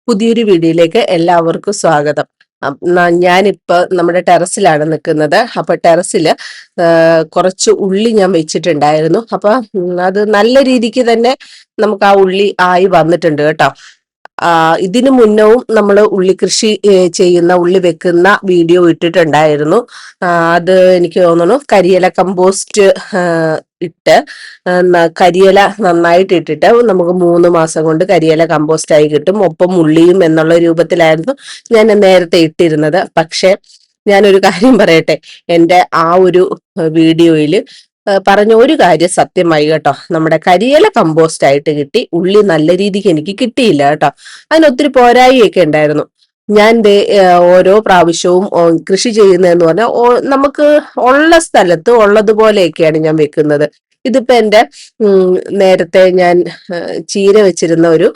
പുതിയൊരു വീഡിയോയിലേക്ക് എല്ലാവർക്കും സ്വാഗതം. ഞാനിപ്പോ നമ്മുടെ ടെറസിലാണ് നിൽക്കുന്നത്. അപ്പൊ ടെറസില് കുറച്ച് ഉള്ളി ഞാൻ വെച്ചിട്ടുണ്ടായിരുന്നു. അപ്പൊ അത് നല്ല രീതിക്ക് തന്നെ നമുക്ക് ആ ഉള്ളി ആയി വന്നിട്ടുണ്ട് കേട്ടോ. ഇതിനു മുന്നവും നമ്മൾ ഉള്ളി കൃഷി ചെയ്യുന്ന ഉള്ളി വെക്കുന്ന വീഡിയോ ഇട്ടിട്ടുണ്ടായിരുന്നു. അത് എനിക്ക് തോന്നുന്നു കരിയില കമ്പോസ്റ്റ് ഇട്ട് കരിയില നന്നായിട്ട് ഇട്ടിട്ട് നമുക്ക് 3 മാസം കൊണ്ട് കരിയില കമ്പോസ്റ്റ് ആയി കിട്ടും, ഒപ്പം ഉള്ളിയും എന്നുള്ള രൂപത്തിലായിരുന്നു ഞാൻ നേരത്തെ ഇട്ടിരുന്നത്. പക്ഷെ ഞാനൊരു കാര്യം പറയട്ടെ, എൻ്റെ ആ ഒരു വീഡിയോയിൽ പറഞ്ഞ ഒരു കാര്യം സത്യമായി കേട്ടോ. നമ്മുടെ കരിയില കമ്പോസ്റ്റ് ആയിട്ട് കിട്ടി, ഉള്ളി നല്ല രീതിക്ക് എനിക്ക് കിട്ടിയില്ല കേട്ടോ. അതിന് ഒത്തിരി പോരായിയൊക്കെ ഉണ്ടായിരുന്നു. ഞാൻ ഓരോ പ്രാവശ്യവും കൃഷി ചെയ്യുന്നതെന്ന് പറഞ്ഞാൽ നമുക്ക് ഉള്ള സ്ഥലത്ത് ഉള്ളതുപോലെയൊക്കെയാണ് ഞാൻ വെക്കുന്നത്. ഇതിപ്പോ എന്റെ നേരത്തെ ഞാൻ ചീര വെച്ചിരുന്ന ഒരു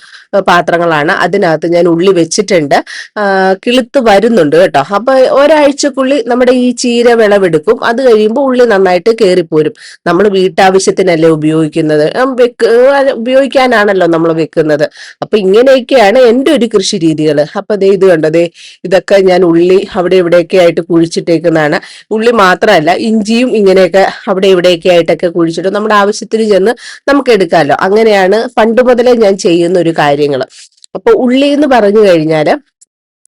പാത്രങ്ങളാണ്. അതിനകത്ത് ഞാൻ ഉള്ളി വെച്ചിട്ടുണ്ട്. കിളുത്ത് വരുന്നുണ്ട് കേട്ടോ. അപ്പൊ ഒരാഴ്ചക്കുള്ളിൽ നമ്മുടെ ഈ ചീര വിളവെടുക്കും. അത് കഴിയുമ്പോൾ ഉള്ളി നന്നായിട്ട് കയറിപ്പോരും. നമ്മൾ വീട്ടാവശ്യത്തിനല്ലേ ഉപയോഗിക്കുന്നത്, ഉപയോഗിക്കാനാണല്ലോ നമ്മൾ വെക്കുന്നത്. അപ്പൊ ഇങ്ങനെയൊക്കെയാണ് എൻ്റെ ഒരു കൃഷി രീതികൾ. അപ്പൊ ദേ ഇത് കണ്ടതേ, ഇതൊക്കെ ഞാൻ ഉള്ളി അവിടെ ഇവിടെയൊക്കെ ആയിട്ട് കുഴിച്ചിട്ടേക്കുന്നതാണ്. ഉള്ളി മാത്രമല്ല, ഇഞ്ചിയും ഇങ്ങനെയൊക്കെ അവിടെ ഇവിടെയൊക്കെ ആയിട്ടൊക്കെ കുഴിച്ചിട്ട് നമ്മുടെ ആവശ്യത്തിന് ചെന്ന് നമുക്ക് എടുക്കാമല്ലോ. അങ്ങനെയാണ് പണ്ട് മുതലേ ഞാൻ ചെയ്യുന്ന ഒരു കാര്യങ്ങൾ. അപ്പൊ ഉള്ളി എന്ന് പറഞ്ഞു കഴിഞ്ഞാല്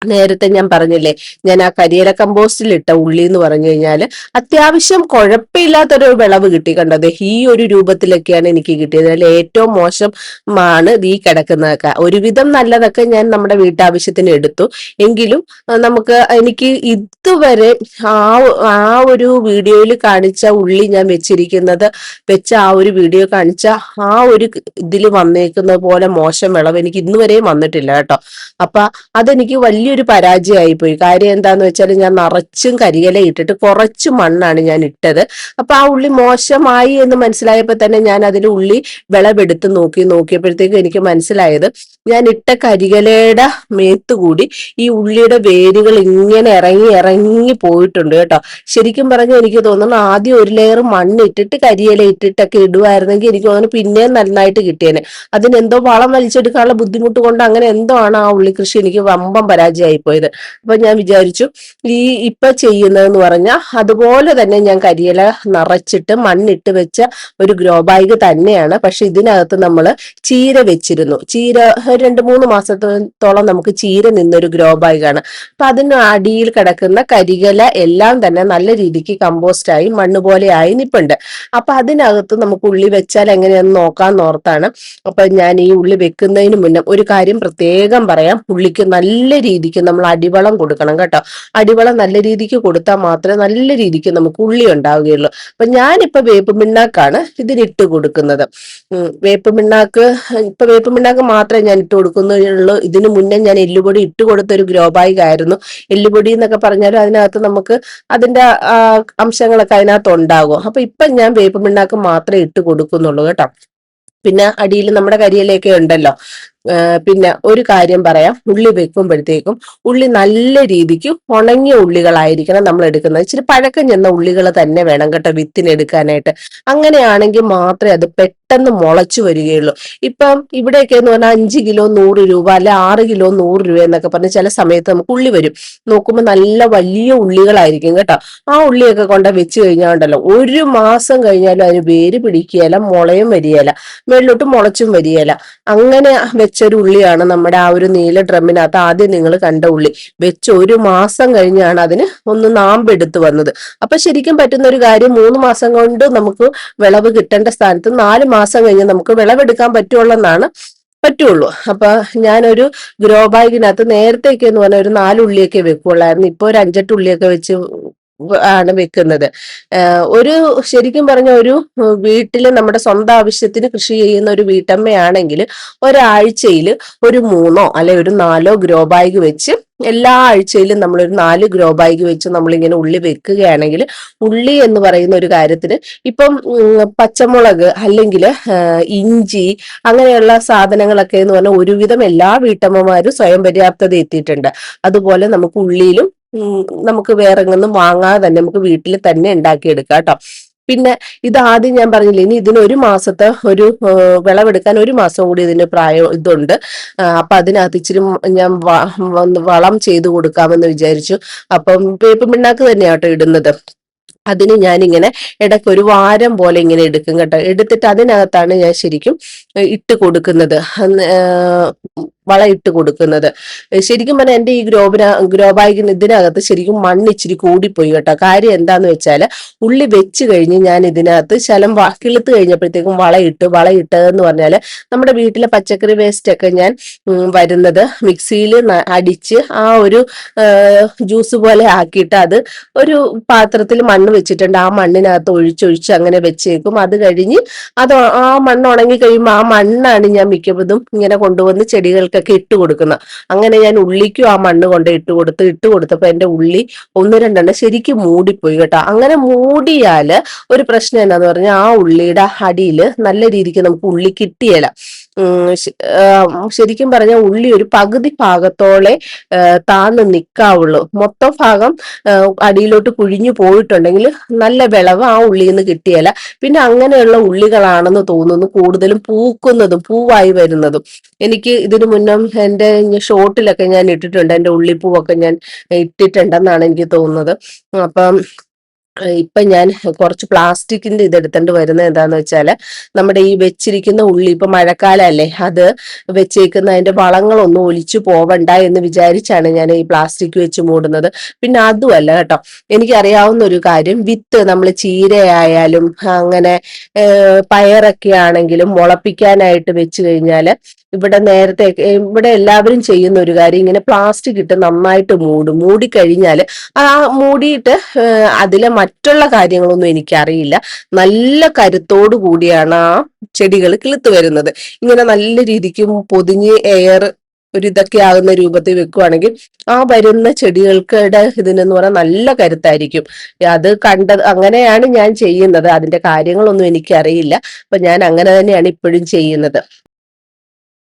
നേരത്തെ ഞാൻ പറഞ്ഞില്ലേ, ഞാൻ ആ കരിയില കമ്പോസ്റ്റിൽ ഇട്ട ഉള്ളി എന്ന് പറഞ്ഞു കഴിഞ്ഞാൽ അത്യാവശ്യം കുഴപ്പമില്ലാത്തൊരു വിളവ് കിട്ടി. കണ്ടത് ഈ ഒരു രൂപത്തിലൊക്കെയാണ് എനിക്ക് കിട്ടിയത്. അതിൽ ഏറ്റവും മോശമാണ് ഈ കിടക്കുന്നതൊക്കെ. ഒരുവിധം നല്ലതൊക്കെ ഞാൻ നമ്മുടെ വീട്ടാവശ്യത്തിന് എടുത്തു. എങ്കിലും എനിക്ക് ഇതുവരെ ആ ആ ഒരു വീഡിയോയിൽ കാണിച്ച ഉള്ളി ഞാൻ വെച്ച ആ ഒരു വീഡിയോ കാണിച്ച ആ ഒരു ഇതിൽ വന്നേക്കുന്ന പോലെ മോശം വിളവ് എനിക്ക് ഇന്നുവരെയും വന്നിട്ടില്ല കേട്ടോ. അപ്പൊ അതെനിക്ക് വലിയൊരു പരാജയമായി പോയി. കാര്യം എന്താന്ന് വെച്ചാൽ ഞാൻ നിറച്ചും കരിയില ഇട്ടിട്ട് കുറച്ച് മണ്ണാണ് ഞാൻ ഇട്ടത്. അപ്പൊ ആ ഉള്ളി മോശമായി എന്ന് മനസ്സിലായപ്പോ തന്നെ ഞാൻ അതിൽ ഉള്ളി വിളവെടുത്ത് നോക്കിയപ്പോഴത്തേക്കും എനിക്ക് മനസ്സിലായത്, ഞാൻ ഇട്ട കരിയിലയുടെ മേത്തുകൂടി ഈ ഉള്ളിയുടെ വേരുകൾ ഇങ്ങനെ ഇറങ്ങി ഇറങ്ങി പോയിട്ടുണ്ട് കേട്ടോ. ശരിക്കും പറഞ്ഞാൽ എനിക്ക് തോന്നുന്നു ആദ്യം ഒരു ലെയർ മണ്ണ് ഇട്ടിട്ട് കരിയില ഇട്ടിട്ടൊക്കെ ഇടുവായിരുന്നെങ്കിൽ എനിക്ക് തോന്നുന്നു പിന്നെയും നന്നായിട്ട് കിട്ടിയേനെ. അതിനെന്തോ വളം വലിച്ചെടുക്കാനുള്ള ബുദ്ധിമുട്ട് കൊണ്ട് അങ്ങനെ എന്തോ ആണ് ആ ഉള്ളി കൃഷി എനിക്ക് വമ്പം പരാജയമായി പോയത്. അപ്പൊ ഞാൻ വിചാരിച്ചു, ഇപ്പൊ ചെയ്യുന്നതെന്ന് പറഞ്ഞാൽ അതുപോലെ തന്നെ ഞാൻ കരിയില നിറച്ചിട്ട് മണ്ണിട്ട് വെച്ച ഒരു ഗ്രോ ബാഗ് തന്നെയാണ്. പക്ഷെ ഇതിനകത്ത് നമ്മൾ ചീര വെച്ചിരുന്നു. ചീര 2-3 മാസത്തോളം നമുക്ക് ചീര നിന്നൊരു ഗ്രോ ബാഗാണ്. അപ്പൊ അതിന് അടിയിൽ കിടക്കുന്ന കരിയില എല്ലാം തന്നെ നല്ല രീതിക്ക് കമ്പോസ്റ്റായി മണ്ണ് പോലെ ആയി നിപ്പുണ്ട്. അപ്പൊ അതിനകത്ത് നമുക്ക് ഉള്ളി വെച്ചാൽ എങ്ങനെയാന്ന് നോക്കാന്ന് ഓർത്താണ്. അപ്പൊ ഞാൻ ഈ ഉള്ളി വെക്കുന്നതിന് മുന്നേ ഒരു കാര്യം പ്രത്യേകം പറയാം. ഉള്ളിക്ക് നല്ല രീതിക്ക് നമ്മൾ അടിവളം കൊടുക്കണം കേട്ടോ. അടിവളം നല്ല രീതിക്ക് കൊടുത്താൽ മാത്രമേ നല്ല രീതിക്ക് നമുക്ക് ഉള്ളി ഉണ്ടാവുകയുള്ളൂ. അപ്പൊ ഞാനിപ്പോ വേപ്പ് പിണ്ണാക്കാണ് ഇതിനിട്ട് കൊടുക്കുന്നത്. വേപ്പ് പിണ്ണാക്ക് മാത്രമേ ഞാൻ ഇട്ട് കൊടുക്കുന്നുള്ളൂ. ഇതിനു മുന്നേ ഞാൻ എല്ലുപൊടി ഇട്ട് കൊടുത്ത ഒരു ഗ്രോ ബാഗ് ആയിരുന്നു. എല്ലുപൊടി എന്നൊക്കെ പറഞ്ഞാലും അതിനകത്ത് നമുക്ക് അതിന്റെ അംശങ്ങളൊക്കെ അതിനകത്ത് ഉണ്ടാകും. അപ്പൊ ഇപ്പൊ ഞാൻ വേപ്പ് പിണ്ണാക്ക് മാത്രമേ ഇട്ട് കൊടുക്കുന്നുള്ളൂ കേട്ടോ. പിന്നെ അടിയിൽ നമ്മുടെ കരിയിലയൊക്കെ ഉണ്ടല്ലോ. പിന്നെ ഒരു കാര്യം പറയാം, ഉള്ളി വെക്കുമ്പോഴത്തേക്കും ഉള്ളി നല്ല രീതിക്ക് ഉണങ്ങിയ ഉള്ളികളായിരിക്കണം നമ്മൾ എടുക്കുന്നത്. ഇച്ചിരി പഴക്കം ചെന്ന ഉള്ളികൾ തന്നെ വേണം കേട്ടോ വിത്തിനെടുക്കാനായിട്ട്. അങ്ങനെയാണെങ്കിൽ മാത്രമേ അത് പെട്ടെന്ന് മുളച്ചു വരികയുള്ളൂ. ഇപ്പം ഇവിടെയൊക്കെ എന്ന് പറഞ്ഞാൽ 5 കിലോ 100 രൂപ, അല്ലെ 6 കിലോ 100 രൂപ എന്നൊക്കെ പറഞ്ഞ് ചില സമയത്ത് നമുക്ക് ഉള്ളി വരും. നോക്കുമ്പോൾ നല്ല വലിയ ഉള്ളികളായിരിക്കും കേട്ടോ. ആ ഉള്ളിയൊക്കെ വെച്ച് കഴിഞ്ഞാൽ ഉണ്ടല്ലോ, 1 മാസം കഴിഞ്ഞാലും അതിന് വേര് പിടിക്കുകയില്ല, മുളയും വരികയില്ല, മേളിലോട്ട് മുളച്ചും വരികയില്ല. അങ്ങനെ വെച്ചൊരു ഉള്ളിയാണ് നമ്മുടെ ആ ഒരു നീല ഡ്രമ്മിനകത്ത് ആദ്യം നിങ്ങൾ കണ്ട ഉള്ളി. വെച്ച് 1 മാസം കഴിഞ്ഞാണ് അതിന് ഒന്ന് നാമ്പെടുത്ത് വന്നത്. അപ്പൊ ശരിക്കും പറ്റുന്ന ഒരു കാര്യം, 3 മാസം കൊണ്ട് നമുക്ക് വിളവ് കിട്ടേണ്ട സ്ഥാനത്ത് 4 മാസം കഴിഞ്ഞ് നമുക്ക് വിളവെടുക്കാൻ പറ്റുള്ളൂ. അപ്പൊ ഞാനൊരു ഗ്രോ ബാഗിനകത്ത് നേരത്തേക്ക് എന്ന് പറഞ്ഞാൽ ഒരു 4 ഉള്ളിയൊക്കെ വെക്കുള്ളായിരുന്നു. ഇപ്പൊ ഒരു 5-8 ഉള്ളിയൊക്കെ വെച്ച് ആണ് വെക്കുന്നത്. ശരിക്കും പറഞ്ഞ ഒരു വീട്ടില് നമ്മുടെ സ്വന്തം ആവശ്യത്തിന് കൃഷി ചെയ്യുന്ന ഒരു വീട്ടമ്മയാണെങ്കിൽ ഒരാഴ്ചയിൽ ഒരു 3 അല്ലെ ഒരു 4 ഗ്രോ ബാഗ് വെച്ച് എല്ലാ ആഴ്ചയിലും നമ്മളൊരു 4 ഗ്രോ ബാഗ് വെച്ച് നമ്മളിങ്ങനെ ഉള്ളി വെക്കുകയാണെങ്കിൽ, ഉള്ളി എന്ന് പറയുന്ന ഒരു കാര്യത്തിന് ഇപ്പം പച്ചമുളക് അല്ലെങ്കിൽ ഇഞ്ചി അങ്ങനെയുള്ള സാധനങ്ങളൊക്കെ എന്ന് പറഞ്ഞാൽ ഒരുവിധം എല്ലാ വീട്ടമ്മമാരും സ്വയം പര്യാപ്തത എത്തിയിട്ടുണ്ട്. അതുപോലെ നമുക്ക് ഉള്ളിയിലും നമുക്ക് വേറെ എങ്ങൊന്നും വാങ്ങാതെ തന്നെ നമുക്ക് വീട്ടിൽ തന്നെ ഉണ്ടാക്കിയെടുക്കാം കേട്ടോ. പിന്നെ ഇത് ആദ്യം ഞാൻ പറഞ്ഞില്ലേ, ഇനി ഇതിന് ഒരു മാസത്തെ ഒരു വിളവെടുക്കാൻ ഒരു മാസം കൂടി ഇതിന് ഇതുണ്ട്. അപ്പൊ അതിനകത്ത് ഇച്ചിരി ഞാൻ വളം ചെയ്ത് കൊടുക്കാമെന്ന് വിചാരിച്ചു. അപ്പം വേപ്പിൻ പിണ്ണാക്ക് തന്നെയാട്ടോ ഇടുന്നത്. അതിന് ഞാനിങ്ങനെ ഇടയ്ക്ക് ഒരു വാരം പോലെ ഇങ്ങനെ എടുക്കും കേട്ടോ. എടുത്തിട്ട് അതിനകത്താണ് ഞാൻ ശരിക്കും ഇട്ട് കൊടുക്കുന്നത്, വളം ഇട്ട് കൊടുക്കുന്നത്. ശരിക്കും പറഞ്ഞാൽ എൻ്റെ ഈ ഗ്രോ ബാഗിന് ഇതിനകത്ത് ശരിക്കും മണ്ണ് ഇച്ചിരി കൂടിപ്പോയി കേട്ടോ. കാര്യം എന്താന്ന് വെച്ചാൽ ഉള്ളി വെച്ച് കഴിഞ്ഞ് ഞാൻ ഇതിനകത്ത് ശലം കിളുത്ത് കഴിഞ്ഞപ്പോഴത്തേക്കും വളയിട്ടതെന്ന് പറഞ്ഞാൽ നമ്മുടെ വീട്ടിലെ പച്ചക്കറി വേസ്റ്റ് ഒക്കെ ഞാൻ വരുന്നത് മിക്സിയിൽ അടിച്ച് ആ ഒരു ജ്യൂസ് പോലെ ആക്കിയിട്ട് അത് ഒരു പാത്രത്തിൽ മണ്ണ് വെച്ചിട്ടുണ്ട്. ആ മണ്ണിനകത്ത് ഒഴിച്ചൊഴിച്ച് അങ്ങനെ വെച്ചേക്കും. അത് കഴിഞ്ഞ് അത് ആ മണ്ണ് ഉണങ്ങി കഴിയുമ്പോൾ ആ മണ്ണാണ് ഞാൻ മിക്കതും ഇങ്ങനെ കൊണ്ടുവന്ന് ചെടികൾക്കൊക്കെ ഇട്ട് കൊടുക്കുന്നത്. അങ്ങനെ ഞാൻ ഉള്ളിക്കും ആ മണ്ണ് കൊണ്ട് ഇട്ട് കൊടുത്തപ്പോൾ എൻ്റെ ഉള്ളി ഒന്ന് രണ്ടെണ്ണം ശരിക്കും മൂടിപ്പോയി കേട്ടോ. അങ്ങനെ മൂടിയാല് ഒരു പ്രശ്നം എന്നാന്ന് പറഞ്ഞാൽ ആ ഉള്ളിയുടെ അടിയിൽ നല്ല രീതിക്ക് നമുക്ക് ഉള്ളി കിട്ടിയല്ല. ശരിക്കും പറഞ്ഞാൽ ഉള്ളി ഒരു പകുതി ഭാഗത്തോളെ താന്ന് നിൽക്കാവുള്ളൂ. മൊത്തം ഭാഗം അടിയിലോട്ട് കുഴിഞ്ഞു പോയിട്ടുണ്ടെങ്കിൽ നല്ല വിളവ് ആ ഉള്ളിയിൽ നിന്ന് കിട്ടിയല്ല. പിന്നെ അങ്ങനെയുള്ള ഉള്ളികളാണെന്ന് തോന്നുന്നു കൂടുതലും പൂവായി വരുന്നതും. എനിക്ക് ഇതിനു മുന്നം എൻ്റെ ഷോട്ടിലൊക്കെ ഞാൻ ഇട്ടിട്ടുണ്ട്, എൻ്റെ ഉള്ളിപ്പൂവൊക്കെ ഞാൻ ഇട്ടിട്ടുണ്ടെന്നാണ് എനിക്ക് തോന്നുന്നത്. അപ്പം ഇപ്പൊ ഞാൻ കുറച്ച് പ്ലാസ്റ്റിക്കിന്റെ ഇതെടുത്തോണ്ട് വരുന്നത് എന്താന്ന് വെച്ചാല് നമ്മുടെ ഈ വെച്ചിരിക്കുന്ന ഉള്ളി, ഇപ്പൊ മഴക്കാലല്ലേ, അത് വെച്ചേക്കുന്ന അതിന്റെ വളങ്ങളൊന്നും ഒലിച്ചു പോവണ്ട എന്ന് വിചാരിച്ചാണ് ഞാൻ ഈ പ്ലാസ്റ്റിക് വെച്ച് മൂടുന്നത്. പിന്നെ അതുമല്ല കേട്ടോ, എനിക്കറിയാവുന്ന ഒരു കാര്യം, വിത്ത് നമ്മൾ ചീരയായാലും അങ്ങനെ പയറൊക്കെ ആണെങ്കിലും മുളപ്പിക്കാനായിട്ട് വെച്ച് കഴിഞ്ഞാല് ഇവിടെ എല്ലാവരും ചെയ്യുന്ന ഒരു കാര്യം, ഇങ്ങനെ പ്ലാസ്റ്റിക് ഇട്ട് നന്നായിട്ട് മൂടിക്കഴിഞ്ഞാല് ആ മൂടിയിട്ട് അതിലെ മറ്റുള്ള കാര്യങ്ങളൊന്നും എനിക്കറിയില്ല, നല്ല കരുത്തോടു കൂടിയാണ് ആ ചെടികൾ കിളുത്ത് വരുന്നത്. ഇങ്ങനെ നല്ല രീതിക്ക് പൊതിഞ്ഞ് എയർ ഒരു ഇതൊക്കെ ആകുന്ന രൂപത്തിൽ വെക്കുവാണെങ്കിൽ ആ വരുന്ന ചെടികൾക്കിടെ ഇതിനെന്ന് പറഞ്ഞാൽ നല്ല കരുത്തായിരിക്കും. അത് അങ്ങനെയാണ് ഞാൻ ചെയ്യുന്നത്. അതിന്റെ കാര്യങ്ങളൊന്നും എനിക്കറിയില്ല. അപ്പൊ ഞാൻ അങ്ങനെ തന്നെയാണ് ഇപ്പോഴും ചെയ്യുന്നത്.